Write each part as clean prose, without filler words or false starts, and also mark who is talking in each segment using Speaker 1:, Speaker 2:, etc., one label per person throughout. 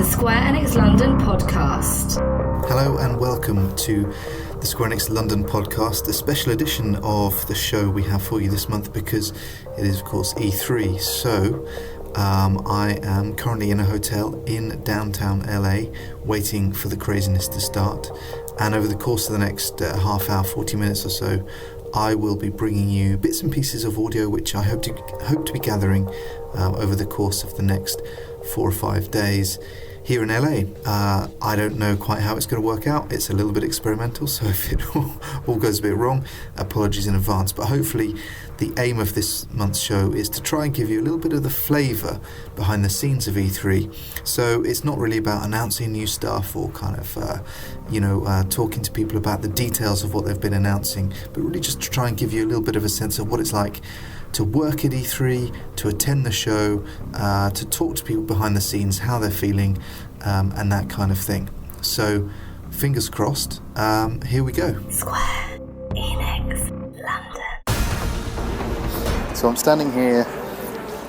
Speaker 1: Square Enix London podcast.
Speaker 2: Hello and welcome to the Square Enix London podcast, a special edition of the show we have for you this month because it is of course E3. So I am currently in a hotel in downtown LA waiting for the craziness to start, and over the course of the next half hour, 40 minutes or so, I will be bringing you bits and pieces of audio which I hope to be gathering over the course of the next 4 or 5 days here in LA. I don't know quite how it's going to work out. It's a little bit experimental, so if it all goes a bit wrong, apologies in advance. But hopefully the aim of this month's show is to try and give you a little bit of the flavour behind the scenes of E3. So it's not really about announcing new stuff or kind of, talking to people about the details of what they've been announcing, but really just to try and give you a little bit of a sense of what it's like to work at E3, to attend the show, to talk to people behind the scenes, how they're feeling, and that kind of thing. So, fingers crossed, here we go.
Speaker 1: Square Enix London.
Speaker 2: So I'm standing here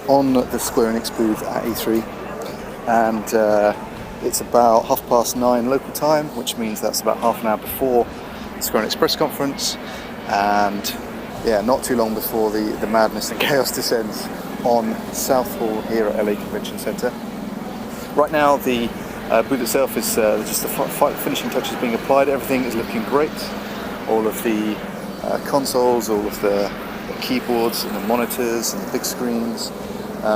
Speaker 2: on the Square Enix booth at E3, and it's about 9:30 local time, which means that's about half an hour before the Square Enix press conference, and not too long before the madness and chaos descends on South Hall here at LA Convention Center. Right now the booth itself is just the finishing touches being applied. Everything is looking great. All of the consoles, all of the keyboards and the monitors and the big screens,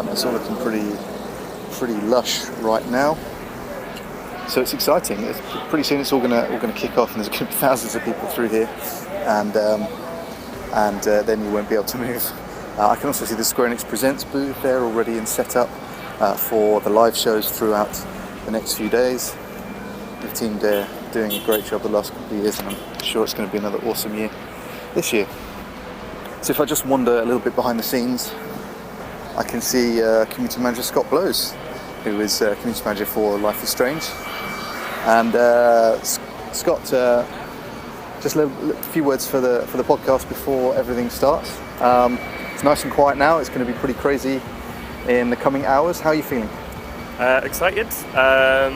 Speaker 2: it's all looking pretty lush right now. So it's exciting. Pretty soon it's all gonna kick off, and there's going to be thousands of people through here, and then you won't be able to move. I can also see the Square Enix Presents booth there already in setup for the live shows throughout the next few days. The team there doing a great job the last couple of years, and I'm sure it's going to be another awesome year this year. So if I just wander a little bit behind the scenes, I can see community manager Scott Blows, who is community manager for Life is Strange. And Scott, just a few words for the podcast before everything starts. It's nice and quiet now. It's going to be pretty crazy in the coming hours. How are you feeling?
Speaker 3: Excited. I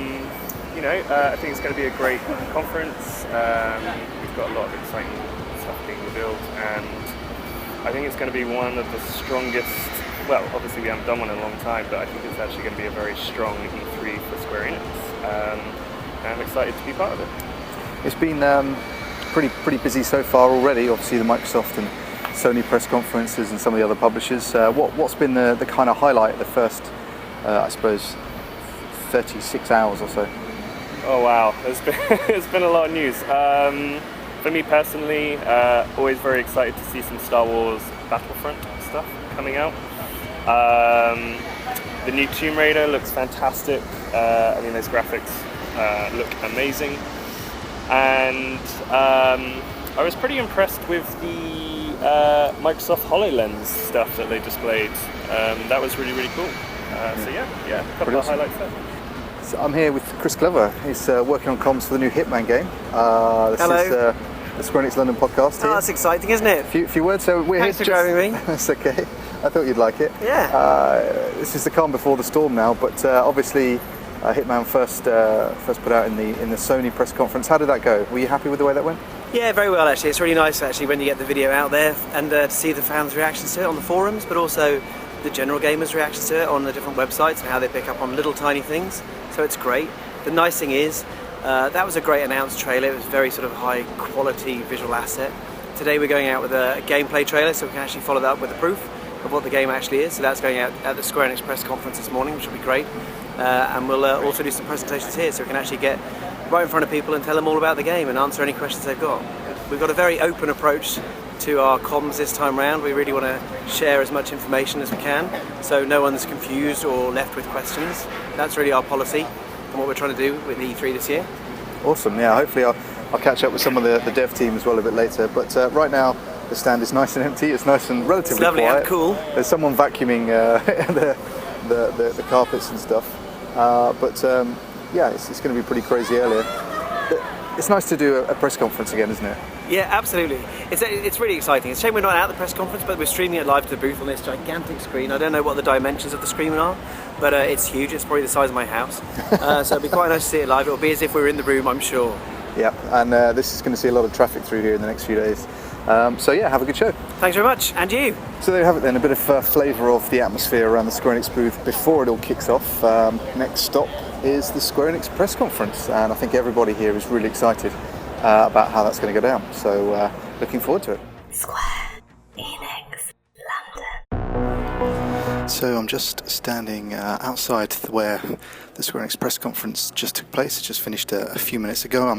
Speaker 3: think it's going to be a great conference. We've got a lot of exciting stuff being revealed, and I think it's going to be one of the strongest. Well, obviously we haven't done one in a long time, but I think it's actually going to be a very strong E3 for Square Enix. And I'm excited to be part of it.
Speaker 2: It's been pretty busy so far already. Obviously the Microsoft and Sony press conferences and some of the other publishers. What's been the kind of highlight of the first, I suppose, 36 hours or so?
Speaker 3: Oh wow, there's been a lot of news. For me personally, always very excited to see some Star Wars Battlefront stuff coming out. The new Tomb Raider looks fantastic. Those graphics look amazing. And I was pretty impressed with the Microsoft HoloLens stuff that they displayed. That was really, really cool. A couple of highlights there.
Speaker 2: So I'm here with Chris Glover. He's working on comms for the new Hitman game. This
Speaker 4: Hello.
Speaker 2: is the Square Enix London podcast here.
Speaker 4: Oh, that's exciting, isn't it?
Speaker 2: Few words. So we're
Speaker 4: Thanks
Speaker 2: here
Speaker 4: for having me.
Speaker 2: That's okay. I thought you'd like it.
Speaker 4: Yeah.
Speaker 2: This is the calm before the storm now, but obviously Hitman first put out in the Sony press conference. How did that go? Were you happy with the way that went?
Speaker 4: Yeah, very well actually. It's really nice actually when you get the video out there and to see the fans' reactions to it on the forums, but also the general gamers' reactions to it on the different websites and how they pick up on little tiny things. So it's great. The nice thing is that was a great announced trailer. It was very sort of high quality visual asset. Today we're going out with a gameplay trailer, so we can actually follow that up with the proof of what the game actually is. So that's going out at the Square Enix press conference this morning, which will be great. And we'll also do some presentations here, so we can actually get right in front of people and tell them all about the game and answer any questions they've got. We've got a very open approach to our comms this time round. We really want to share as much information as we can, so no one's confused or left with questions. That's really our policy and what we're trying to do with E3 this year.
Speaker 2: Awesome. Yeah. Hopefully I'll catch up with some of the dev team as well a bit later. But right now the stand is nice and empty. It's nice and relatively
Speaker 4: lovely
Speaker 2: quiet.
Speaker 4: and cool.
Speaker 2: There's someone vacuuming the carpets and stuff. It's going to be pretty crazy earlier. It's nice to do a press conference again, isn't it?
Speaker 4: Yeah, absolutely. It's really exciting. It's a shame we're not at the press conference, but we're streaming it live to the booth on this gigantic screen. I don't know what the dimensions of the screen are, but it's huge. It's probably the size of my house. So it'll be quite nice to see it live. It'll be as if we're in the room, I'm sure.
Speaker 2: Yeah, and this is going to see a lot of traffic through here in the next few days. So yeah, have a good show.
Speaker 4: Thanks very much, and you.
Speaker 2: So there you have it then, a bit of flavour of the atmosphere around the Square Enix booth before it all kicks off. Next stop is the Square Enix press conference, and I think everybody here is really excited about how that's going to go down. So looking forward to it.
Speaker 1: Square Enix London.
Speaker 2: So I'm just standing outside where the Square Enix press conference just took place. It just finished a few minutes ago.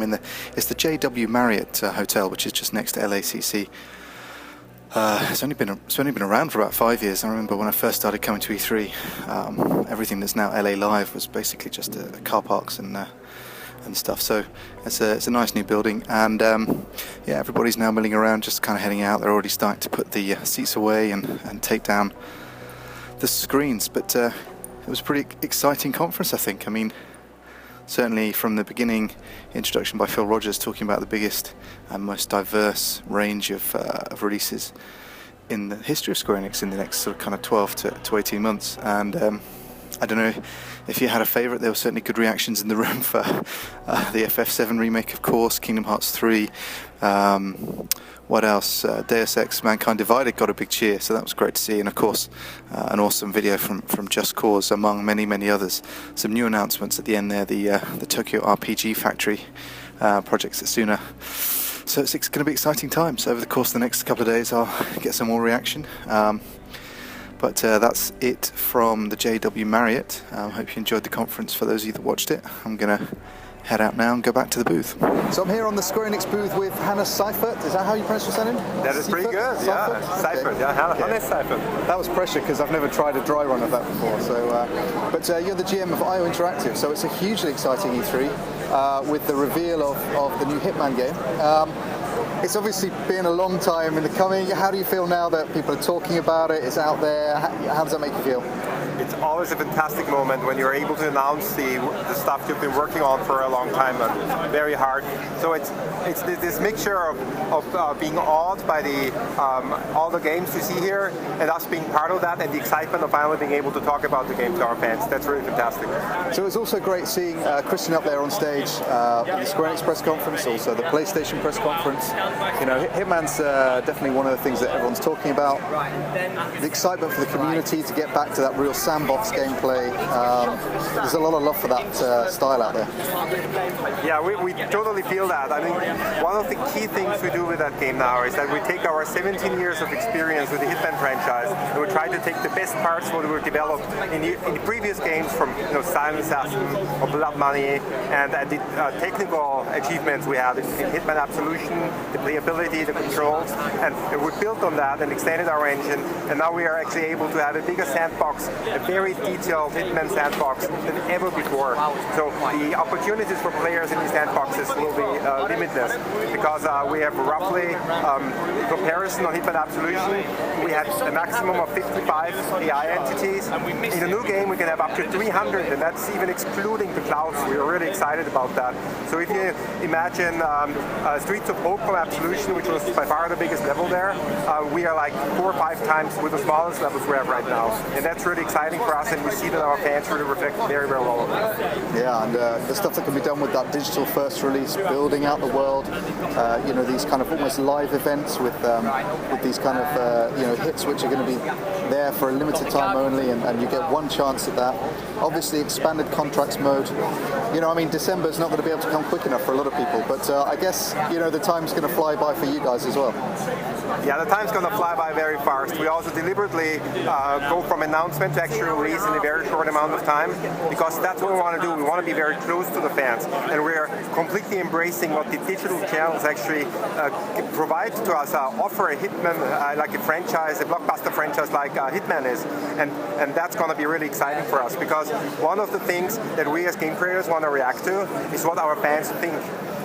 Speaker 2: It's the JW Marriott Hotel, which is just next to LACC. It's only been around for about 5 years. I remember when I first started coming to E3, everything that's now LA Live was basically just car parks and stuff. So it's a nice new building, and yeah, everybody's now milling around, just kind of heading out. They're already starting to put the seats away and take down the screens. But it was a pretty exciting conference, I think. I mean, certainly from the beginning, introduction by Phil Rogers talking about the biggest and most diverse range of releases in the history of Square Enix in the next sort of kind of 12 to 18 months. And I don't know if you had a favourite. There were certainly good reactions in the room for the FF7 remake, of course, Kingdom Hearts 3. What else? Deus Ex Mankind Divided got a big cheer, so that was great to see. And of course, an awesome video from Just Cause, among many others. Some new announcements at the end there, the Tokyo RPG Factory project Setsuna. So it's going to be exciting times. Over the course of the next couple of days, I'll get some more reaction. But that's it from the JW Marriott. Hope you enjoyed the conference. For those of you that watched it, I'm going to head out now and go back to the booth. So I'm here on the Square Enix booth with Hannah Seifert. Is that how you pronounce your surname?
Speaker 5: That is pretty good, yeah. Seifert, okay. Yeah, Hannah Seifert.
Speaker 2: That was pressure because I've never tried a dry run of that before. So, but you're the GM of Io-Interative, so it's a hugely exciting E3 with the reveal of the new Hitman game. It's obviously been a long time in the coming. How do you feel now that people are talking about it? It's out there. How does that make you feel?
Speaker 5: It's always a fantastic moment when you're able to announce the stuff you've been working on for a long time and very hard. So it's this mixture of being awed by all the games you see here and us being part of that, and the excitement of finally being able to talk about the game to our fans. That's really fantastic.
Speaker 2: So it's also great seeing Christian up there on stage at the Square Enix press conference, also the PlayStation press conference. You know, Hitman's definitely one of the things that everyone's talking about. The excitement for the community to get back to that real sandbox gameplay. There's a lot of love for that style out there.
Speaker 5: Yeah, we totally feel that. I mean, one of the key things we do with that game now is that we take our 17 years of experience with the Hitman franchise and we try to take the best parts that were developed in the previous games, from Silent Assassin or Blood Money, and the technical achievements we had in Hitman Absolution, the playability, the controls, and we built on that and extended our engine, and now we are actually able to have a bigger sandbox, a very detailed Hitman sandbox than ever before. So the opportunities for players in these sandboxes will be limitless, because we have roughly, in comparison on Hitman Absolution, we had a maximum of 55 AI entities. In the new game we can have up to 300, and that's even excluding the clouds. We are really excited about that. So if you imagine Streets of Hope from Absolution, which was by far the biggest level there, we are like 4 or 5 times with the smallest levels we have right now. And that's really exciting for us, and we see that our fans really reflect very well on that.
Speaker 2: Yeah, and the stuff that can be done with that digital first release, building out the world, these kind of almost live events with these kind of hits which are going to be there for a limited time only, and you get one chance at that. Obviously expanded contracts mode. December's not going to be able to come quick enough for a lot of people, but I guess the time's going to fly by for you guys as well.
Speaker 5: Yeah, the time's going to fly by very fast. We also deliberately go from announcement to actual release in a very short amount of time, because that's what we want to do. We want to be very close to the fans, and we're completely embracing what the digital channels actually provide to us, offer a Hitman, like a franchise, a blockbuster franchise like Hitman is, and that's going to be really exciting for us, because one of the things that we as game creators want to react to is what our fans think.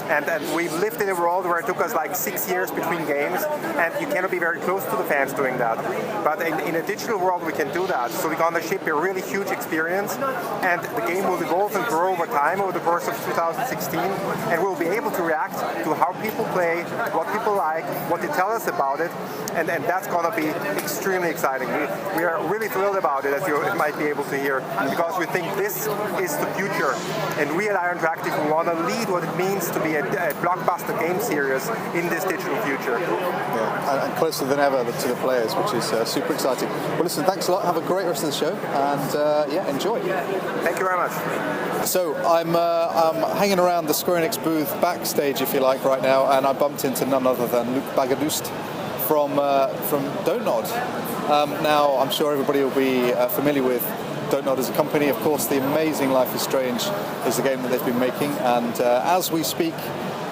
Speaker 5: And we lived in a world where it took us like 6 years between games, and you cannot be very close to the fans doing that. But in a digital world, we can do that. So we're going to ship a really huge experience, and the game will evolve and grow over time over the course of 2016, and we'll be able to react to how people play, what people like, what they tell us about it, and that's going to be extremely exciting. We are really thrilled about it, as you might be able to hear, because we think this is the future, and we at Io-Interative want to lead what it means to be a blockbuster game series in this digital future.
Speaker 2: Yeah, and closer than ever to the players, which is super exciting. Well, listen, thanks a lot. Have a great rest of the show, and yeah, enjoy.
Speaker 5: Thank you very much.
Speaker 2: So I'm hanging around the Square Enix booth backstage, if you like, right now, and I bumped into none other than Baghadoust from DONTNOD. Now, I'm sure everybody will be familiar with DONTNOD as a company. Of course, the amazing Life is Strange is the game that they've been making, and as we speak,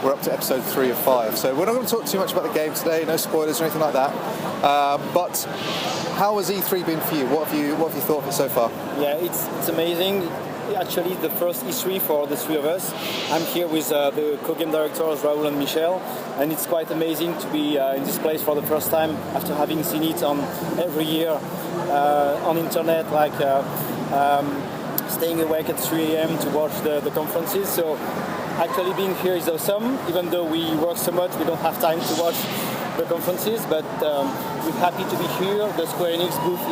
Speaker 2: we're up to episode 3 of 5. So we're not going to talk too much about the game today, no spoilers or anything like that. But how has E3 been for you? What have you thought of it so far?
Speaker 6: Yeah, it's amazing. Actually, the first E3 for the three of us. I'm here with the co-game directors Raoul and Michel, and it's quite amazing to be in this place for the first time after having seen it on every year on internet, like staying awake at 3 a.m. to watch the conferences. So actually being here is awesome. Even though we work so much, we don't have time to watch the conferences, but we're happy to be here. The Square Enix booth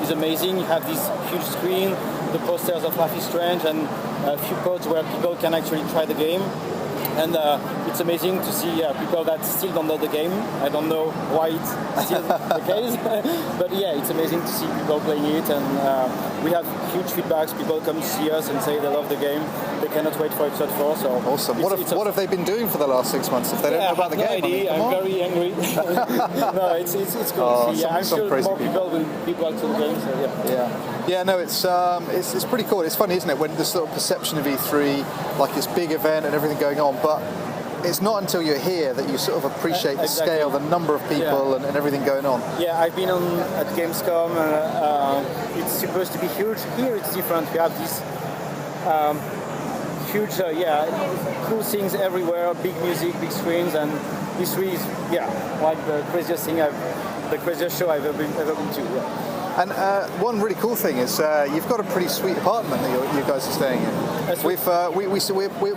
Speaker 6: is amazing. You have this huge screen, the posters of Life is Strange, and a few pods where people can actually try the game. And it's amazing to see people that still don't know the game. I don't know why it's still the case, but yeah, it's amazing to see people playing it. And we have huge feedbacks. People come to see us and say they love the game. They cannot wait for episode 4. So
Speaker 2: awesome. What have they been doing for the last 6 months if they don't know about the game?
Speaker 6: Idea. I'm very angry. No, it's cool.
Speaker 2: Oh,
Speaker 6: yeah, I'm sure more people will be back to the game. So yeah.
Speaker 2: Yeah, no, it's pretty cool. It's funny, isn't it, when the sort of perception of E3, like this big event and everything going on, but it's not until you're here that you sort of appreciate the scale, the number of people, and everything going on.
Speaker 6: Yeah, I've been at Gamescom. It's supposed to be huge. Here it's different. We have these huge, cool things everywhere, big music, big screens, and E3 is, like the craziest show I've ever been to. Yeah.
Speaker 2: And one really cool thing is you've got a pretty sweet apartment that you guys are staying in.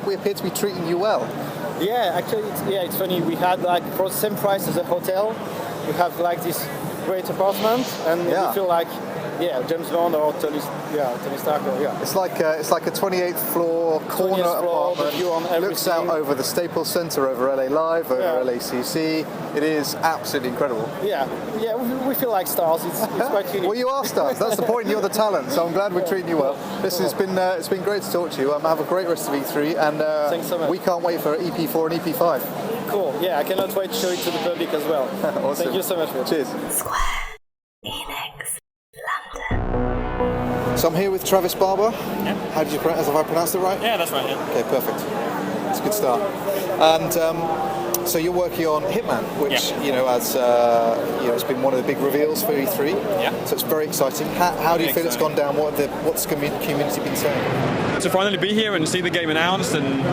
Speaker 2: We appear to be treating you well.
Speaker 6: Yeah, actually, it's funny. We had like for the same price as a hotel, we have like this great apartment, and we feel like James Bond or Tony Stark.
Speaker 2: It's like a 28th floor corner apartment. Looks out over the Staples Center, over LA Live, over LACC. It is absolutely incredible.
Speaker 6: Yeah, we feel like stars. It's quite unique.
Speaker 2: Well, you are stars. That's the point. You're the talent. So I'm glad we're treating you well. Listen, it's been great to talk to you. Have a great rest of E3, and
Speaker 6: thanks so much.
Speaker 2: We can't wait for EP4 and EP5.
Speaker 6: Cool. Yeah, I cannot wait to show it to the public as well.
Speaker 2: Awesome.
Speaker 6: Thank you so much.
Speaker 2: Cheers.
Speaker 1: Square Enix London.
Speaker 2: So I'm here with Travis Barbour.
Speaker 7: Yeah.
Speaker 2: Have I pronounced it right?
Speaker 7: Yeah, that's right. Yeah.
Speaker 2: Okay, perfect. It's a good start. And so you're working on Hitman, which it's been one of the big reveals for E3.
Speaker 7: Yeah.
Speaker 2: So it's very exciting. How do you feel it's gone down? What's the community been saying?
Speaker 7: To finally be here and see the game announced, and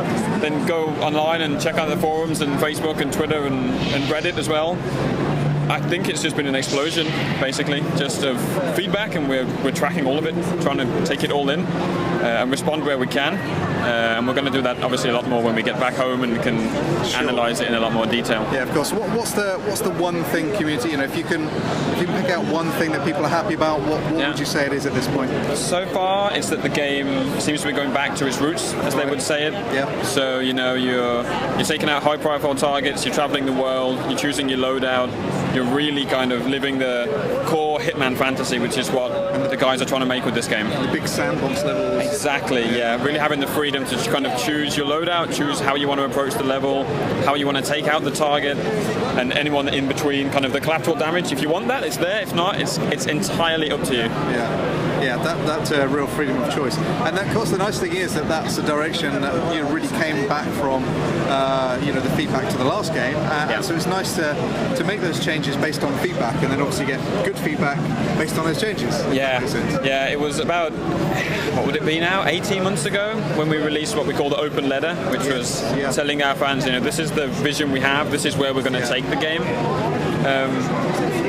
Speaker 7: then go online and check out the forums and Facebook and Twitter and Reddit as well. I think it's just been an explosion, basically, just of feedback, and we're tracking all of it, trying to take it all in and respond where we can. And we're going to do that obviously a lot more when we get back home and can analyze it in a lot more detail.
Speaker 2: Yeah, of course. What's the one thing, community? If you can pick out one thing that people are happy about, what would you say it is at this point?
Speaker 7: So far, it's that the game seems to be going back to its roots, as they would say it.
Speaker 2: Yeah.
Speaker 7: So you're taking out high-profile targets, you're traveling the world, you're choosing your loadout. You're really kind of living the core Hitman fantasy, which is what the guys are trying to make with this game.
Speaker 2: The big sandbox levels.
Speaker 7: Exactly, yeah. Really having the freedom to kind of choose your loadout, choose how you want to approach the level, how you want to take out the target, and anyone in between, kind of the collateral damage. If you want that, it's there. If not, it's entirely up to you.
Speaker 2: Yeah, that's a real freedom of choice. And of course, the nice thing is that's the direction that really came back from the feedback to the last game. So it's nice to make those changes changes based on feedback, and then obviously get good feedback based on those changes.
Speaker 7: Yeah, it was about, what would it be now, 18 months ago when we released what we call the open letter, which was telling our fans, this is the vision we have, this is where we're going to take the game.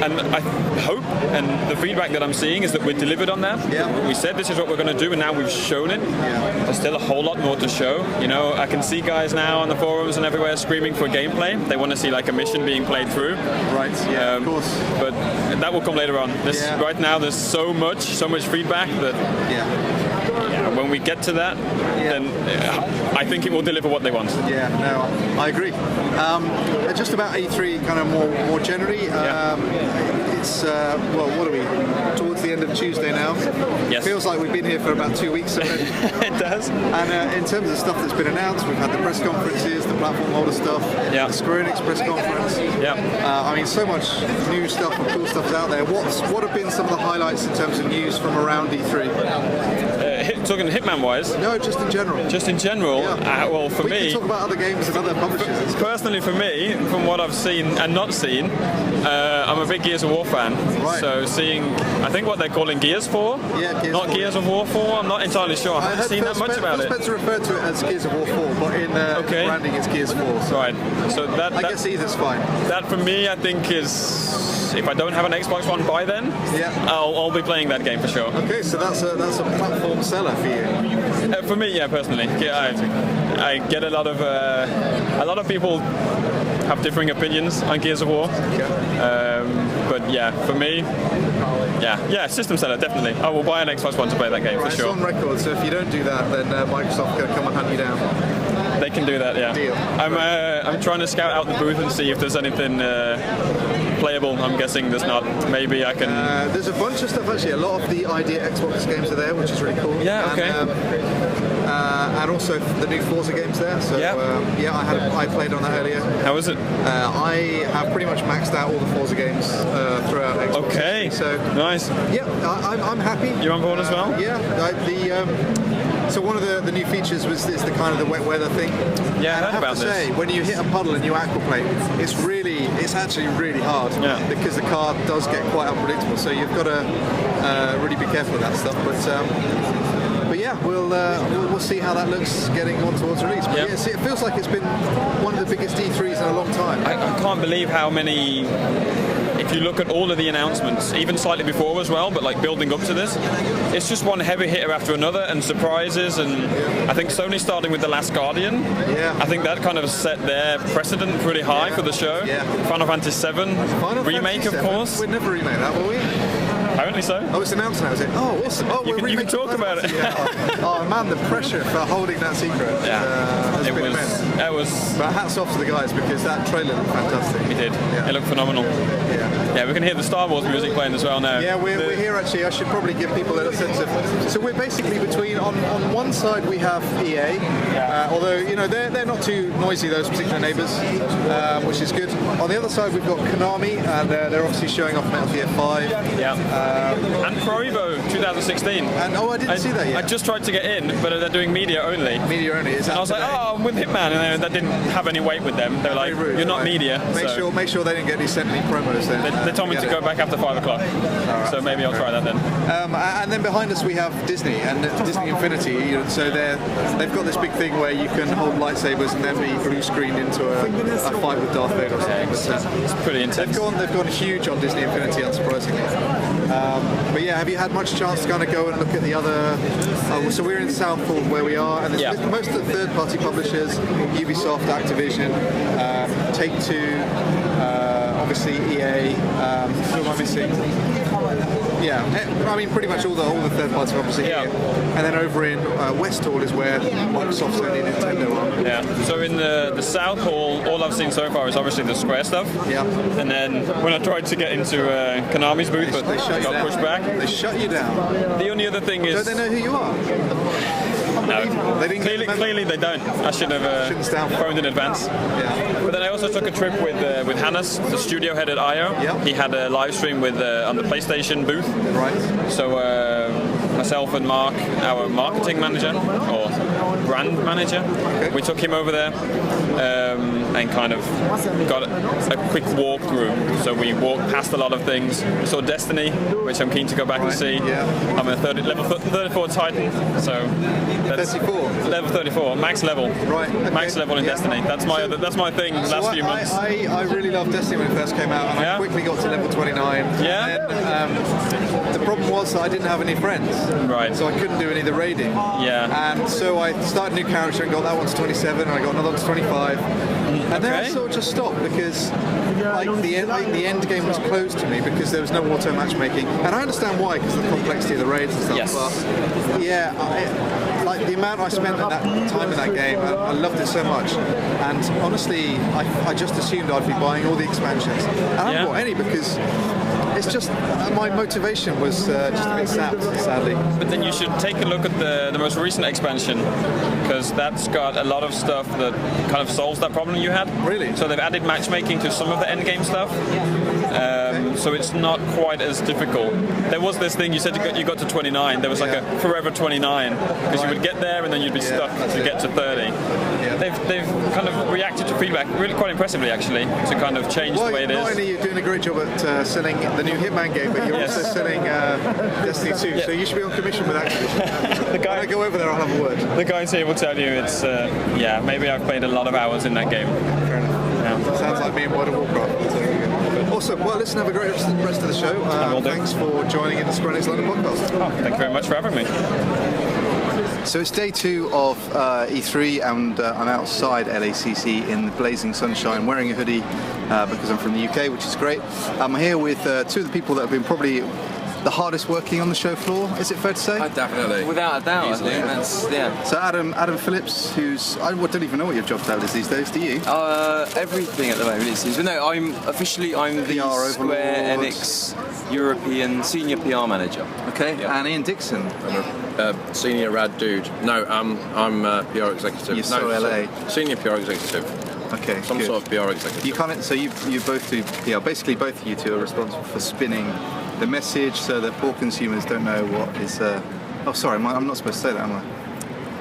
Speaker 7: And I hope, and the feedback that I'm seeing is that we're delivered on that. We said this is what we're going to do, and now we've shown it. There's still a whole lot more to show. I can see guys now on the forums and everywhere screaming for gameplay. They want to see like a mission being played through.
Speaker 2: Right. Yeah. Of course.
Speaker 7: But that will come later on. Right now, there's so much feedback that. When we get to that, then I think it will deliver what they want.
Speaker 2: Yeah, no, I agree. Just about E3, kind of more generally. It's what are we? Towards the end of Tuesday now.
Speaker 7: Yes.
Speaker 2: Feels like we've been here for about 2 weeks already.
Speaker 7: It does.
Speaker 2: And in terms of stuff that's been announced, we've had the press conferences, the platform holder stuff, the Square Enix press conference. I mean, so much new stuff and cool stuff is out there. What have been some of the highlights in terms of news from around E3?
Speaker 7: Talking Hitman-wise?
Speaker 2: No, just in general.
Speaker 7: Just in general? Well, for me...
Speaker 2: We can talk about other games and other publishers.
Speaker 7: Personally, for me, from what I've seen and not seen, I'm a big Gears of War fan.
Speaker 2: Right.
Speaker 7: So seeing, I think what they're calling Gears 4? Not Gears of War 4? I'm not entirely sure. I haven't seen that much about it.
Speaker 2: Spencer referred to it as Gears of War 4, but in branding it's Gears 4. So
Speaker 7: right. So I
Speaker 2: guess either's fine.
Speaker 7: That for me, I think is... If I don't have an Xbox One by then, I'll be playing that game for sure.
Speaker 2: Okay, so that's a platform seller for you.
Speaker 7: For me, personally, I get a lot of people have differing opinions on Gears of War. But for me, system seller definitely. I will buy an Xbox One to play that game for sure.
Speaker 2: It's on record, so if you don't do that, then Microsoft going to come and hunt you down.
Speaker 7: They can do that,
Speaker 2: Deal.
Speaker 7: I'm trying to scout out the booth and see if there's anything playable. I'm guessing there's not. Maybe I can.
Speaker 2: There's a bunch of stuff actually. A lot of the Idea Xbox games are there, which is really cool.
Speaker 7: Yeah. Okay.
Speaker 2: And also the new Forza games there. So I played on that earlier.
Speaker 7: How was it?
Speaker 2: I have pretty much maxed out all the Forza games throughout Xbox.
Speaker 7: Okay.
Speaker 2: So
Speaker 7: nice.
Speaker 2: Yeah, I'm happy.
Speaker 7: You're on board as well?
Speaker 2: So one of the new features is the kind of the wet weather thing.
Speaker 7: Yeah,
Speaker 2: and I have to say, when you hit a puddle and you aquaplane, it's actually really hard because the car does get quite unpredictable. So you've got to really be careful of that stuff. But yeah, we'll see how that looks getting on towards release. But it feels like it's been one of the biggest E3s in a long time.
Speaker 7: I can't believe how many. If you look at all of the announcements, even slightly before as well, but like building up to this, it's just one heavy hitter after another and surprises. And I think Sony starting with The Last Guardian, I think that kind of set their precedent pretty high for the show. Final Fantasy VII remake, of course.
Speaker 2: We'd never remake that, will we?
Speaker 7: Apparently so.
Speaker 2: Oh, it's announced now, is it? Oh, awesome. Oh,
Speaker 7: you can talk about it.
Speaker 2: Oh man, the pressure for holding that secret has been immense.
Speaker 7: It was.
Speaker 2: But hats off to the guys because that trailer looked fantastic.
Speaker 7: It did. It looked phenomenal. Yeah, we can hear the Star Wars music playing as well now.
Speaker 2: Yeah, we're here actually. I should probably give people a sense of. So we're basically between. On one side we have EA, although they're not too noisy, those particular neighbours, which is good. On the other side we've got Konami, and they're obviously showing off Metal Gear 5.
Speaker 7: And Pro Evo 2016.
Speaker 2: And I didn't see that yet.
Speaker 7: I just tried to get in, but they're doing media only.
Speaker 2: Media only.
Speaker 7: And I was like, I'm with Hitman, and that didn't have any weight with them. They were like, you're not media.
Speaker 2: Make sure they didn't get sent any promos then.
Speaker 7: They told me to go back after 5 o'clock. Right, so maybe I'll try that then.
Speaker 2: And then behind us we have Disney and Disney Infinity. So they've got this big thing where you can hold lightsabers and then be blue screened into a fight with Darth Vader or something.
Speaker 7: It's pretty intense.
Speaker 2: They've gone huge on Disney Infinity, unsurprisingly. But have you had much chance to kind of go and look at the other? So we're in Southport where we are, and there's most of the third-party publishers: Ubisoft, Activision, Take-Two, obviously EA. Who am I missing? I mean pretty much all the third-party publishers here. And then over in West Hall is where Microsoft's only Nintendo are.
Speaker 7: Yeah. So in the South Hall, all I've seen so far is obviously the Square stuff.
Speaker 2: Yeah.
Speaker 7: And then when I tried to get into Konami's booth, but
Speaker 2: they
Speaker 7: got pushed back.
Speaker 2: They shut you down.
Speaker 7: The only other thing is...
Speaker 2: Don't they know who you are?
Speaker 7: No. They didn't clearly they don't. I should have phoned in advance.
Speaker 2: Yeah.
Speaker 7: But then I also took a trip with Hannes, the studio head at Io.
Speaker 2: Yep.
Speaker 7: He had a live stream on the PlayStation booth.
Speaker 2: Right.
Speaker 7: So myself and Mark, our marketing manager or brand manager. We took him over there and kind of got a quick walkthrough. So we walked past a lot of things. We saw Destiny, which I'm keen to go back and see. I'm a level 34 Titan, so that's
Speaker 2: 34.
Speaker 7: Level 34, max level.
Speaker 2: Right. Okay.
Speaker 7: Max level in Destiny. That's my thing. The last few months.
Speaker 2: I really loved Destiny when it first came out, and I quickly got to level 29.
Speaker 7: Yeah.
Speaker 2: And, the problem was that I didn't have any friends.
Speaker 7: Right.
Speaker 2: So I couldn't do any of the raiding.
Speaker 7: Yeah.
Speaker 2: And so I started a new character and got that one to 27, and I got another one to 25. And then I sort of just stopped because the end game was closed to me because there was no auto matchmaking. And I understand why, because of the complexity of the raids and stuff.
Speaker 7: Yes.
Speaker 2: But yeah, like the amount I spent in that time in that game, I loved it so much. And honestly, I just assumed I'd be buying all the expansions. And I haven't bought any because it's just my motivation was just a bit sapped, sadly.
Speaker 7: But then you should take a look at the most recent expansion, because that's got a lot of stuff that kind of solves that problem you had.
Speaker 2: Really?
Speaker 7: So they've added matchmaking to some of the endgame stuff. So it's not quite as difficult. There was this thing, you said you got to 29, there was like a forever 29, because you would get there and then you'd be stuck to get to 30.
Speaker 2: Yeah.
Speaker 7: They've kind of reacted to feedback really quite impressively, actually, to kind of change the way it is.
Speaker 2: Not only are you doing a great job at selling the new Hitman game, but you're also selling Destiny 2, so you should be on commission with Activision. When I go over there, I'll have a word.
Speaker 7: The guys here will tell you it's, maybe I've played a lot of hours in that game.
Speaker 2: Fair enough. Yeah. Sounds like me in World of Warcraft. Awesome. Well, listen, have a great rest of the show. Thanks for joining in the Square Enix London podcast.
Speaker 7: Thank you very much for having me.
Speaker 2: So it's day 2 of E3, and I'm outside LACC in the blazing sunshine, wearing a hoodie because I'm from the UK, which is great. I'm here with 2 of the people that have been probably the hardest working on the show floor. Is it fair to say?
Speaker 8: Definitely.
Speaker 9: Without a doubt, easily. I think that's,
Speaker 2: So Adam Phillips, who's I don't even know what your job title is these days. Do you?
Speaker 9: everything at the moment it seems. But no, I'm the
Speaker 2: PR
Speaker 9: Square
Speaker 2: overlord.
Speaker 9: Enix European Senior PR Manager.
Speaker 2: Okay.
Speaker 9: Yeah.
Speaker 2: And Ian Dickson.
Speaker 8: Senior rad dude. No, I'm PR executive.
Speaker 2: You're so LA.
Speaker 8: Senior PR executive.
Speaker 2: Okay.
Speaker 8: Some
Speaker 2: good.
Speaker 8: sort of PR executive.
Speaker 2: You can't. So you both do PR. Basically, both of you two are responsible for spinning the message so that poor consumers don't know what is. Oh, sorry, I'm not supposed to say that, am I?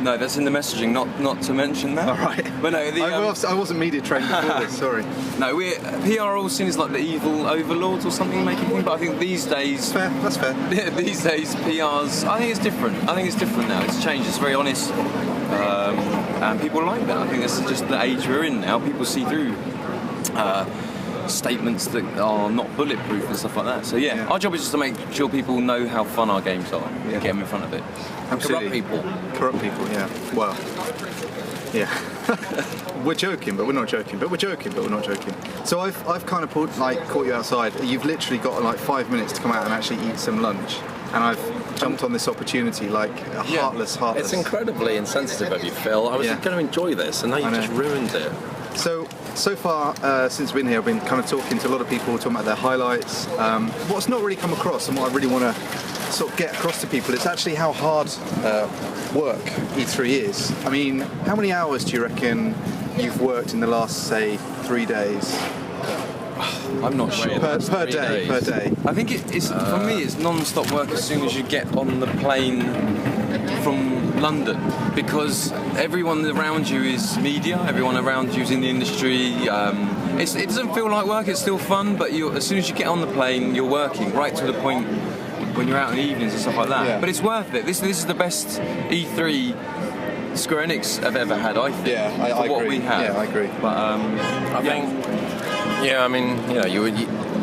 Speaker 9: No, that's in the messaging. Not to mention that.
Speaker 2: All right.
Speaker 9: But no,
Speaker 2: I wasn't media trained before this. Sorry.
Speaker 9: No, PR all seen as like the evil overlords or something, making thing. But I think these days,
Speaker 2: That's fair.
Speaker 9: these days PRs. I think it's different. now. It's changed. It's very honest, and people like that. I think this is just the age we're in now. People see through statements that are not bulletproof and stuff like that. So yeah, our job is just to make sure people know how fun our games are and get them in front of it.
Speaker 2: Absolutely. Corrupt people, yeah. Well, yeah. We're joking, but we're not joking. But we're joking, but we're not joking. So I've kind of caught you outside. You've literally got like 5 minutes to come out and actually eat some lunch. And I've jumped on this opportunity like a heartless.
Speaker 8: It's incredibly insensitive of you, Phil. I was going to enjoy this, and now you've just ruined it.
Speaker 2: So far, since I've been here, I've been kind of talking to a lot of people, talking about their highlights. What's not really come across, and what I really want to sort of get across to people, it's actually how hard work E3 is. I mean, how many hours do you reckon you've worked in the last, say, 3 days?
Speaker 9: I'm not sure.
Speaker 2: Per day.
Speaker 9: I think it's for me. It's non-stop work as soon as you get on the plane from London, because everyone around you is media. Everyone around you is in the industry. It doesn't feel like work. It's still fun, but as soon as you get on the plane, you're working right to the point when you're out in the evenings and stuff like that.
Speaker 2: Yeah.
Speaker 9: But it's worth it. This is the best E3 Square Enix have ever had. I think.
Speaker 2: Yeah, I
Speaker 9: for what
Speaker 2: agree.
Speaker 9: we have.
Speaker 2: Yeah, I agree.
Speaker 9: But
Speaker 8: I think. Yeah, I mean, you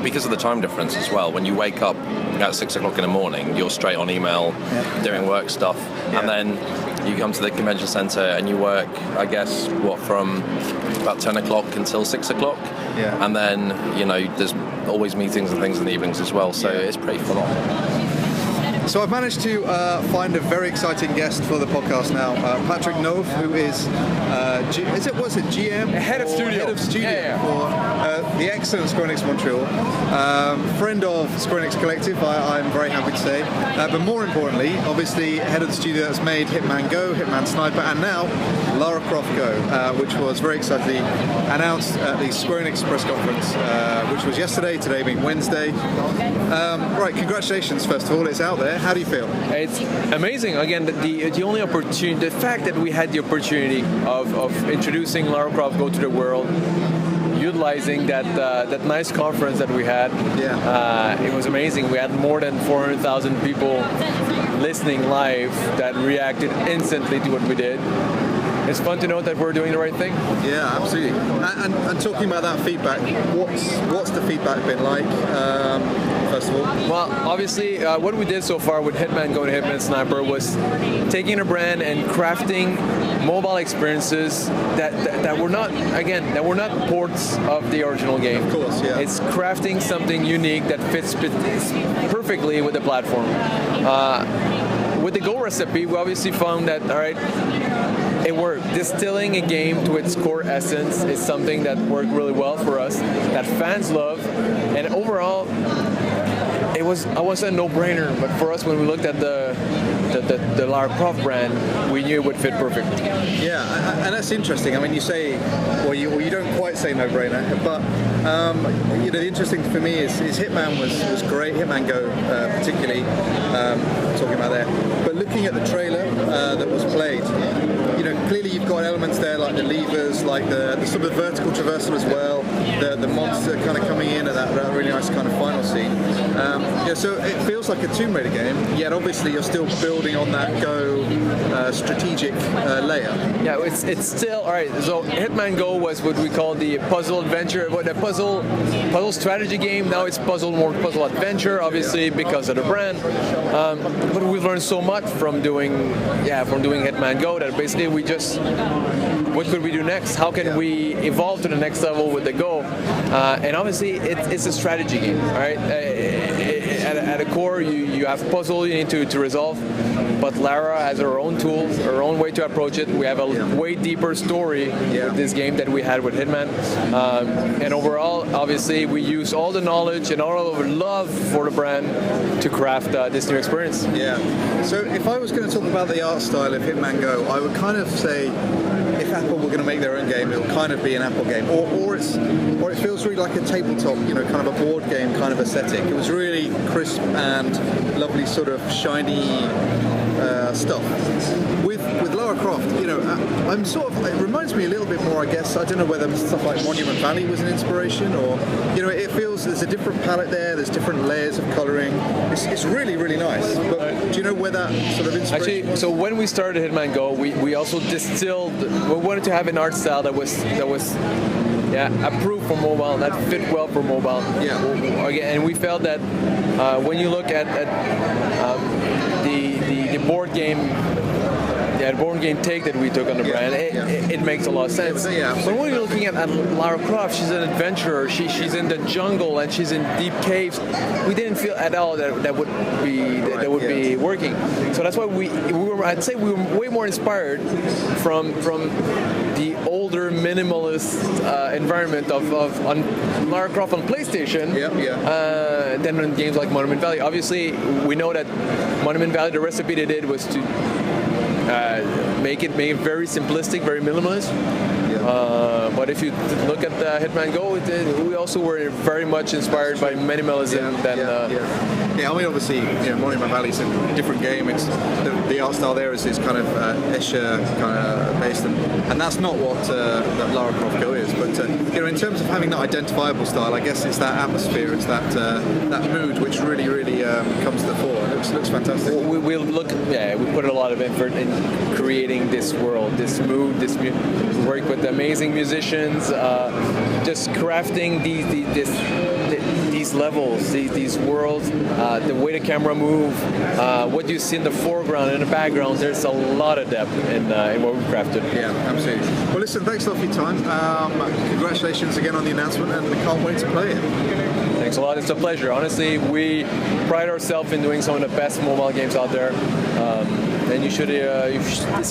Speaker 8: because of the time difference as well. When you wake up at 6 o'clock in the morning, you're straight on email, doing work stuff, and then you come to the convention centre and you work, I guess, from about 10 o'clock until 6 o'clock, and then there's always meetings and things in the evenings as well. So it's pretty full on.
Speaker 2: So I've managed to find a very exciting guest for the podcast now, Patrick Naud, who is GM?
Speaker 10: Head of studio
Speaker 2: for the excellent Square Enix Montreal, friend of Square Enix Collective, I'm very happy to say, but more importantly, obviously head of the studio that's made Hitman Go, Hitman Sniper, and now Lara Croft Go, which was very excitedly announced at the Square Enix press conference, which was yesterday, today being Wednesday. Right, congratulations first of all, it's out there. there. How do you feel?
Speaker 10: It's amazing. Again, the only opportunity, the fact that we had the opportunity of introducing Lara Croft Go to the world, utilizing that nice conference that we had. It was amazing. We had more than 400,000 people listening live that reacted instantly to what we did. It's fun to know that we're doing the right thing.
Speaker 2: Yeah, absolutely. And talking about that feedback, what's the feedback been like, first of all?
Speaker 10: Well, obviously, what we did so far with Hitman Go and Hitman Sniper was taking a brand and crafting mobile experiences that were not ports of the original game.
Speaker 2: Of course, yeah.
Speaker 10: It's crafting something unique that fits perfectly with the platform. With the Go recipe, we obviously found that, all right, it worked. Distilling a game to its core essence is something that worked really well for us, that fans love, and overall, it was a no-brainer. But for us, when we looked at the Lara Croft brand, we knew it would fit perfect.
Speaker 2: Yeah, and that's interesting. I mean, you say, well, you don't quite say no-brainer, but the interesting for me is Hitman was great. Hitman Go, particularly, talking about there. But looking at the trailer that was played, clearly you've got elements there like the levers, like the sort of vertical traversal as well, the monster kind of coming in at that really nice kind of final scene. So it feels like a Tomb Raider game, yet obviously you're still building on that Go strategic layer.
Speaker 10: Yeah, it's still, all right, so Hitman Go was what we call the puzzle adventure, the puzzle strategy game. Now it's more puzzle adventure, obviously, because of the brand. But we've learned so much from doing Hitman Go that basically we just, what could we do next? How can we evolve to the next level with the Go? And obviously it's a strategy game, all right? At the core, you have puzzle you need to resolve, but Lara has her own tools, her own way to approach it. We have a way deeper story with this game than we had with Hitman. And overall, obviously, we use all the knowledge and all of our love for the brand to craft this new experience.
Speaker 2: Yeah. So if I was going to talk about the art style of Hitman Go, I would kind of say, if Apple were going to make their own game, it would kind of be an Apple game, or it feels really like a tabletop, kind of a board game kind of aesthetic. It was really crisp and lovely, sort of shiny stuff. With Lara Croft, I'm sort of, it reminds me a little bit more, I guess. I don't know whether stuff like Monument Valley was an inspiration, or it feels there's a different palette there. There's different layers of colouring. It's really, really nice. But do you know where that sort of inspiration
Speaker 10: was? So when we started Hitman Go, we also distilled. We wanted to have an art style that was approved for mobile, that fit well for mobile.
Speaker 2: Yeah.
Speaker 10: And we felt that when you look at the board game. Yeah, the board game take that we took on the brand, it makes a lot of sense. But when you're looking at Lara Croft, she's an adventurer. She's in the jungle and she's in deep caves. We didn't feel at all that would be working. So that's why I'd say we were way more inspired from the older minimalist environment of Lara Croft on PlayStation than in games like Monument Valley. Obviously, we know that Monument Valley, the recipe they did was to make it very simplistic, very minimalist. But if you look at Hitman Go, we also were very much inspired by minimalism.
Speaker 2: I mean, obviously, Monument Valley is a different game. It's the art style there is kind of Escher kind of based, and that's not what that Lara Croft Go is. But in terms of having that identifiable style, I guess it's that atmosphere, it's that mood which really, really comes to the fore. It looks fantastic.
Speaker 10: We put a lot of effort in creating this world, this mood, this work with amazing musicians, just crafting these levels, these worlds, the way the camera move, what you see in the foreground and the background. There's a lot of depth in what we've crafted.
Speaker 2: Yeah, absolutely. Well, listen, thanks a lot for your time. Congratulations again on the announcement, and we can't wait to play it.
Speaker 10: Thanks a lot. It's a pleasure. Honestly, we pride ourselves in doing some of the best mobile games out there. And this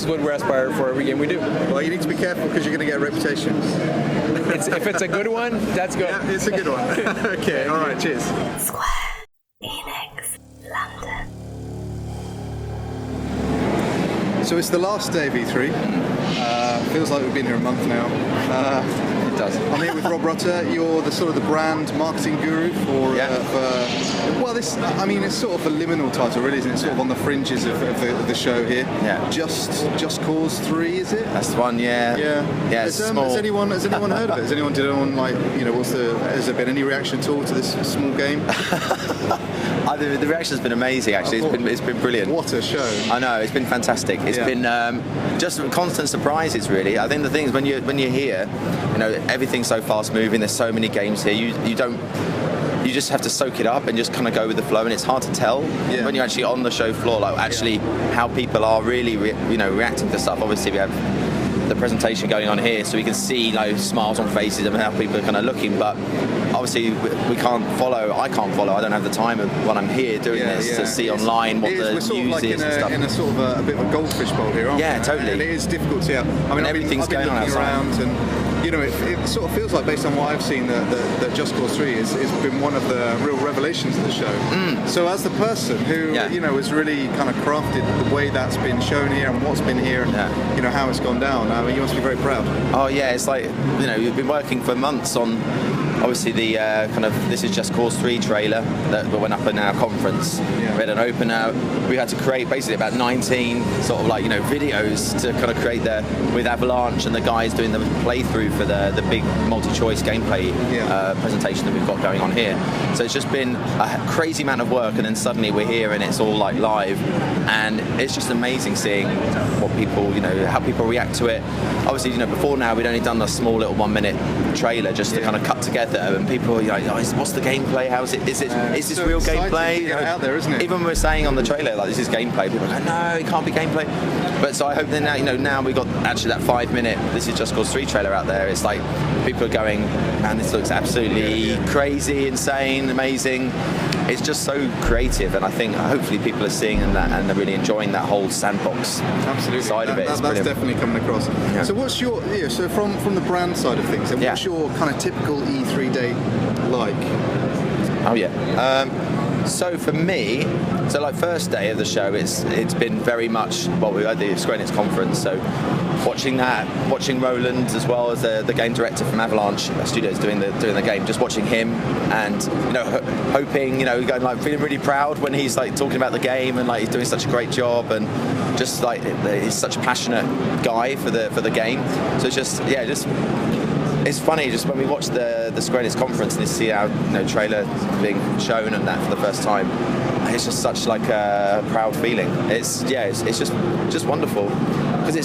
Speaker 10: is what we're aspiring for every game we do.
Speaker 2: Well, you need to be careful because you're going to get a reputation.
Speaker 10: If it's a good one, that's good.
Speaker 2: Yeah, it's a good one. Okay, all right, cheers.
Speaker 1: Square Enix London.
Speaker 2: So it's the last day of E3. Feels like we've been here a month now.
Speaker 9: does.
Speaker 2: I'm here with Rob Rutter. You're the sort of the brand marketing guru for, well, this, I mean, it's sort of a liminal title, really, isn't it? Sort of on the fringes of the show here.
Speaker 11: Yeah.
Speaker 2: Just Cause 3, is it?
Speaker 11: That's the one, yeah.
Speaker 2: Yeah.
Speaker 11: It's
Speaker 2: Has anyone heard of it? Did anyone like, you know, has there been any reaction at all to this small game?
Speaker 11: The reaction's been amazing, actually. It's been brilliant.
Speaker 2: What a show!
Speaker 11: I know, it's been fantastic. It's been just constant surprises, really. I think the thing is when you're here, you know, everything's so fast moving. There's so many games here. You just have to soak it up and just kind of go with the flow, and it's hard to tell when you're actually on the show floor, like actually how people are really, reacting to stuff. Obviously, we have the presentation going on here, so we can see smiles on faces and how people are kind of looking, but obviously we can't follow. I can't follow. I don't have the time when I'm here doing this to see online what the news is and stuff.
Speaker 2: In a sort of a bit of a goldfish bowl here, aren't we?
Speaker 11: Yeah, totally.
Speaker 2: And it is difficult to see. I mean,
Speaker 11: everything's
Speaker 2: I've been
Speaker 11: going on
Speaker 2: looking
Speaker 11: outside.
Speaker 2: around, and you know, it sort of feels like, based on what I've seen, that Just Cause 3 has been one of the real revelations of the show. So as the person who you know has really kind of crafted the way that's been shown here and what's been here and you know how it's gone down, I mean, you must be very proud.
Speaker 11: Oh yeah, it's like, you know, you've been working for months on obviously the kind of This Is Just Cause 3 trailer that went up in our conference. We had an opener. We had to create basically about 19 sort of videos to kind of create with Avalanche and the guys doing the playthrough for the big multi-choice gameplay presentation that we've got going on here. So it's just been a crazy amount of work, and then suddenly we're here and it's all live, and it's just amazing seeing what people, how people react to it. Obviously, before now we'd only done a small little 1 minute trailer just to kind of cut together, and people were like, what's the gameplay? How is it? Is this
Speaker 2: so
Speaker 11: real gameplay?
Speaker 2: Out there, isn't it?
Speaker 11: Even when we're saying on the trailer this is gameplay, people are like, no, it can't be gameplay. But so I hope that now we got actually that 5 minute This Is Just Cause 3 trailer out there. It's like people are going, man, this looks absolutely crazy, insane, amazing. It's just so creative, and I think hopefully people are seeing that and they're really enjoying that whole sandbox side of it.
Speaker 2: That's definitely coming across.
Speaker 11: Yeah.
Speaker 2: So what's your so from the brand side of things, and what's your kind of typical E3 day like?
Speaker 11: Oh yeah. So for me, first day of the show, it's been very much we had the Square Enix conference, so watching Roland as well as the game director from Avalanche Studios doing the game, just watching him and hoping, going feeling really proud when he's talking about the game and he's doing such a great job, and just he's such a passionate guy for the game. So it's just it's funny just when we watch the Square Enix conference and you see our trailer being shown and that for the first time. It's just such a proud feeling. It's just wonderful, because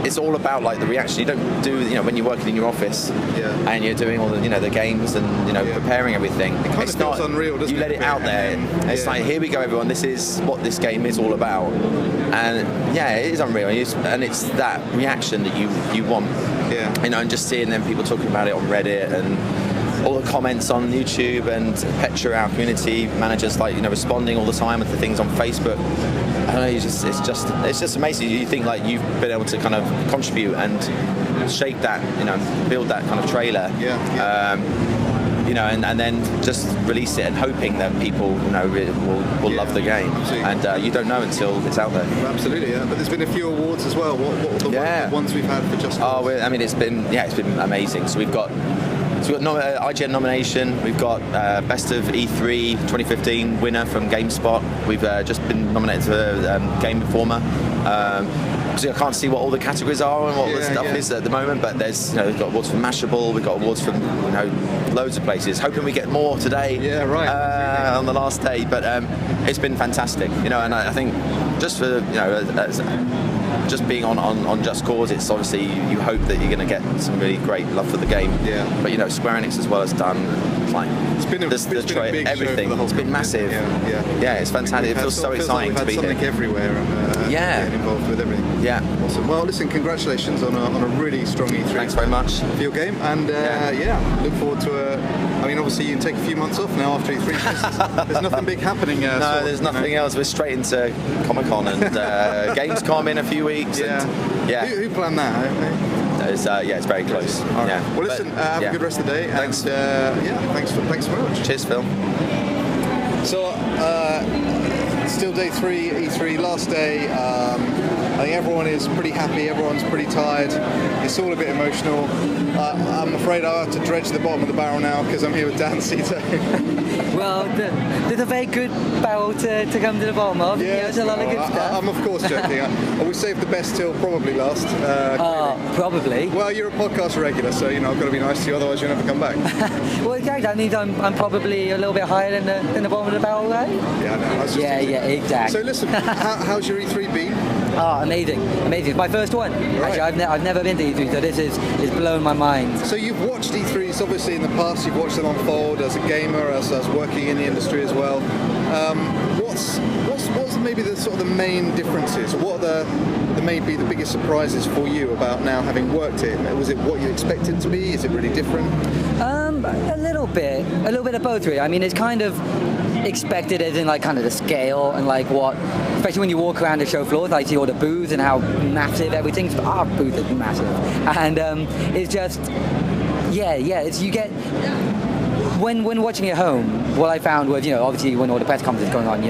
Speaker 11: it's all about the reaction. You don't do when you're working in your office and you're doing all the games and preparing everything.
Speaker 2: It kind of feels unreal, doesn't it?
Speaker 11: You let it out there. It's here we go, everyone. This is what this game is all about, and it is unreal. And it's that reaction that you want. And just seeing them people talking about it on Reddit and all the comments on YouTube, and Petra, our community managers, responding all the time with the things on Facebook. I don't know, it's just amazing. You think you've been able to kind of contribute and shape that, build that kind of trailer. And then just release it and hoping that people will love the game. Absolutely. And you don't know until it's out there.
Speaker 2: Absolutely, yeah. But there's been a few awards as well. What were the ones we've had for Just Cause?
Speaker 11: It's been amazing. So we've got IGN nomination. We've got Best of E3 2015 winner from GameSpot. We've just been nominated for Game Informer. So I can't see what all the categories are and what the stuff is at the moment, but there's we've got awards from Mashable, we've got awards from loads of places. Hoping we get more today. On the last day, but it's been fantastic. And I think just for just being on Just Cause, it's obviously you hope that you're going to get some really great love for the game. But Square Enix as well has done
Speaker 2: it's been a big
Speaker 11: everything.
Speaker 2: Show for the whole
Speaker 11: it's been massive. It's fantastic. It feels so exciting to be here.
Speaker 2: Sonic everywhere and getting involved with everything. Awesome. Well, listen, congratulations on a really strong E3.
Speaker 11: Thanks very much
Speaker 2: for your game, and look forward to obviously you can take a few months off now after E3. There's nothing big happening.
Speaker 11: No, there's nothing else. We're straight into Comic-Con and Gamescom in a few weeks.
Speaker 2: Who planned that?
Speaker 11: It's very close.
Speaker 2: Well, listen, have a good rest of the day.
Speaker 11: Thanks.
Speaker 2: And, thanks very much.
Speaker 11: Cheers, Phil.
Speaker 2: So, Still day 3, E3, last day. I think everyone is pretty happy, everyone's pretty tired. It's all a bit emotional. I'm afraid I'll have to dredge the bottom of the barrel now because I'm here with Dan Seto.
Speaker 12: Well, there's a very good barrel to come to the bottom of.
Speaker 2: Yeah,
Speaker 12: there's a lot of good stuff.
Speaker 2: I'm of course joking. We saved the best till probably last.
Speaker 12: Probably.
Speaker 2: Well, you're a podcast regular, so I've got to be nice to you, otherwise you'll never come back.
Speaker 12: Well, exactly. That means I'm probably a little bit higher than the bottom of the barrel, right?
Speaker 2: Yeah, no.
Speaker 12: Yeah, exactly.
Speaker 2: So listen, how's your E3 been?
Speaker 12: Oh, amazing. It's my first one.
Speaker 2: Right.
Speaker 12: Actually, I've never been to E3, so this is blown my mind.
Speaker 2: So you've watched E3s, obviously in the past, you've watched them unfold as a gamer, as working in the industry as well. What's maybe the sort of the main differences? What are the maybe the biggest surprises for you about now having worked it? Was it what you expected it to be? Is it really different?
Speaker 12: A little bit of both really. I mean, it's kind of expected as in like kind of the scale and like what, especially when you walk around the show floor, like see all the booths and how massive everything's. Our booth is massive, and it's just it's you get. When watching at home, what I found was, obviously when all the press conferences going on,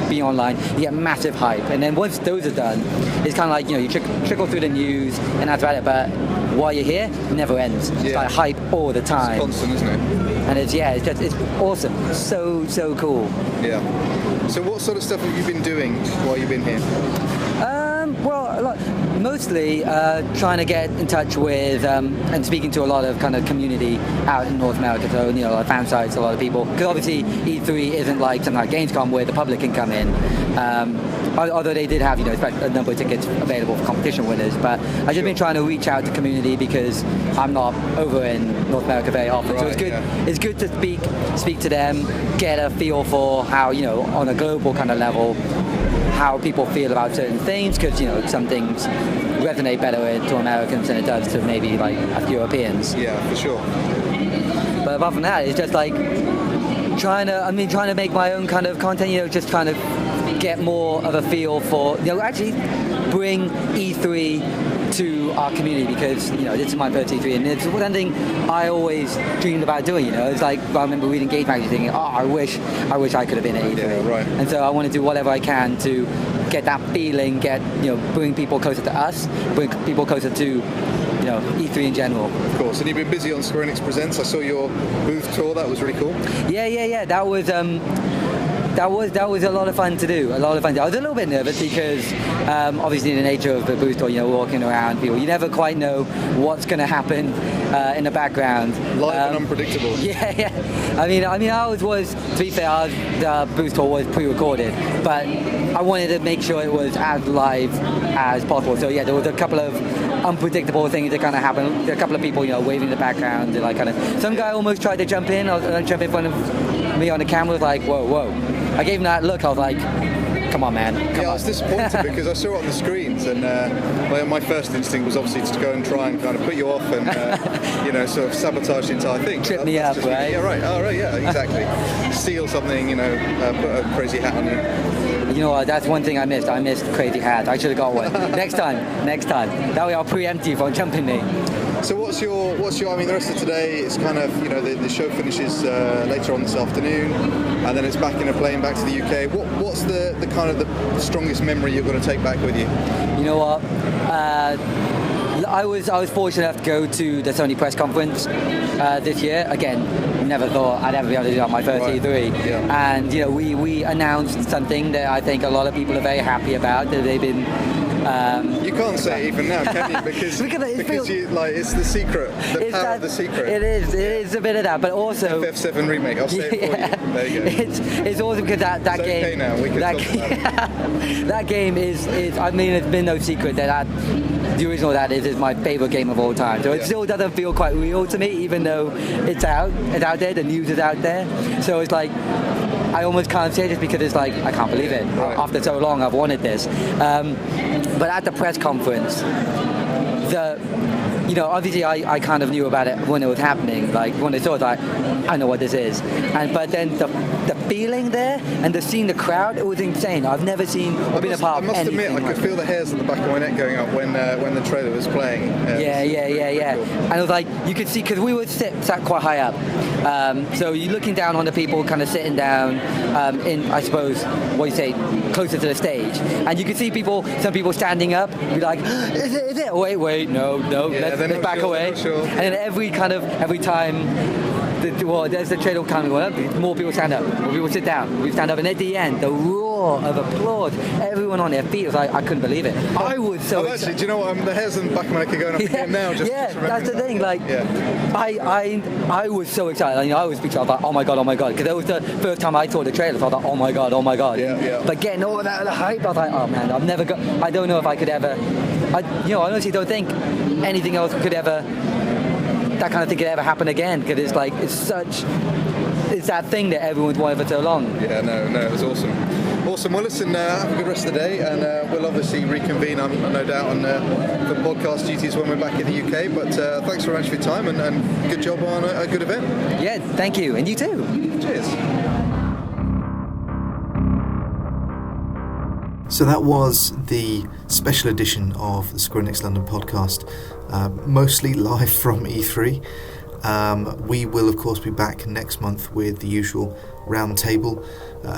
Speaker 12: being online, you get massive hype. And then once those are done, it's kind of like, you trickle through the news and that's about it. But while you're here, it never ends. It's like hype all the time.
Speaker 2: It's constant, isn't it?
Speaker 12: And it's awesome. So cool.
Speaker 2: Yeah. So what sort of stuff have you been doing while you've been here?
Speaker 12: Mostly trying to get in touch with and speaking to a lot of kind of community out in North America, so a lot of fan sites, a lot of people, because obviously E3 isn't like something like Gamescom where the public can come in, although they did have a number of tickets available for competition winners, but I've just been trying to reach out to community because I'm not over in North America very often, so it's good. It's good to speak to them, get a feel for how on a global kind of level how people feel about certain things, because some things resonate better to Americans than it does to maybe like Europeans.
Speaker 2: Yeah, for sure.
Speaker 12: But apart from that, it's just like trying to make my own kind of content. Just kind of get more of a feel for actually bring E3 to our community, because this is my first E3 and it's one thing I always dreamed about doing. It's like I remember reading Game Magazine thinking, I wish I could have been at E3.
Speaker 2: Yeah, right.
Speaker 12: And so I want to do whatever I can to get that feeling, bring people closer to us, bring people closer to E3 in general.
Speaker 2: Of course. And you've been busy on Square Enix Presents. I saw your booth tour. That was really cool.
Speaker 12: Yeah. That was a lot of fun to do. I was a little bit nervous because obviously in the nature of the booth tour, walking around people, you never quite know what's going to happen in the background.
Speaker 2: Live and unpredictable.
Speaker 12: Yeah. I mean, ours was, to be fair, the booth tour was pre-recorded, but I wanted to make sure it was as live as possible. So yeah, there was a couple of unpredictable things that kind of happened. A couple of people, waving in the background, and like kind of. Some guy almost tried to jump in in front of me on the camera. Was like, whoa. I gave him that look. I was like, come on, man. Come on.
Speaker 2: I was disappointed because I saw it on the screens, and my first instinct was obviously to go and try and kind of put you off and sort of sabotage the entire thing.
Speaker 12: Trip me up, right?
Speaker 2: Yeah, right. Oh, right. Yeah, exactly. Steal something. Put a crazy hat on you.
Speaker 12: You know what? That's one thing I missed. I missed crazy hat. I should have got one. Next time. That way I'll preempt you from jumping me.
Speaker 2: So what's your? I mean, the rest of today is kind of the show finishes later on this afternoon, and then it's back in a plane back to the UK. What's the kind of the strongest memory you're going to take back with you?
Speaker 12: You know what? I was fortunate enough to go to the Sony press conference this year. Again, never thought I'd ever be able to do that on my first E3.
Speaker 2: Yeah.
Speaker 12: And we announced something that I think a lot of people are very happy about. That they've been.
Speaker 2: You can't say it even now, can you? Because it's the secret, the power of the secret.
Speaker 12: It is a bit of that, but also
Speaker 2: FF7 remake. I'll say it for you. There you go.
Speaker 12: It's awesome because that
Speaker 2: it's
Speaker 12: game.
Speaker 2: Okay now. We can talk about it.
Speaker 12: That game is. I mean, it's been no secret that the original is my favorite game of all time. So it still doesn't feel quite real to me, even though it's out there. The news is out there. So it's like. I almost can't say this because it's like, I can't believe it. Right. After so long, I've wanted this. But at the press conference, obviously I kind of knew about it when it was happening. Like when I saw it, I know what this is. But then the feeling there and the seeing the crowd, it was insane. I've never seen or been a part of anything.
Speaker 2: I must admit, I could feel the hairs on the back of my neck going up when the trailer was playing.
Speaker 12: Yeah. And it was like, you could see, because we were sat quite high up, so you're looking down on the people kind of sitting down in, I suppose, what you say, closer to the stage, and you could see some people standing up, be like, is it? Wait, no, let's back away. And then every time there's the trailer coming up, more people stand up, more people sit down, we stand up, and at the end, the roar of applause, everyone on their feet, was like, I couldn't believe it. I was so excited.
Speaker 2: Actually, do you know what? The hairs on the back of my neck are going up again now. Just
Speaker 12: that's the thing. Like, I was so excited. I was speechless. I was like, oh my god, because that was the first time I saw the trailer. So I was like, oh my god. Yeah. But getting all that hype, I was like, oh man, I don't know if I could ever. I honestly don't think anything else could ever. That kind of thing could ever happen again, because it's like it's that thing that everyone's wanted for so long.
Speaker 2: Yeah, no, it was awesome. Well, listen, have a good rest of the day, and we'll obviously reconvene, no doubt, on the podcast duties when we're back in the UK. But thanks very much for your time, and good job on a good event.
Speaker 12: Yeah, thank you, and you too.
Speaker 2: Cheers. So that was the special edition of the Square Enix London podcast, mostly live from E3. We will, of course, be back next month with the usual round table,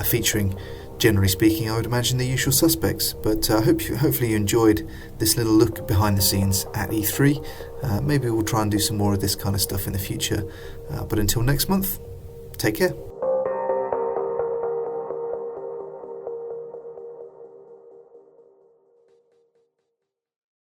Speaker 2: featuring, generally speaking, I would imagine the usual suspects. But hopefully you enjoyed this little look behind the scenes at E3. Maybe we'll try and do some more of this kind of stuff in the future. But until next month, take care.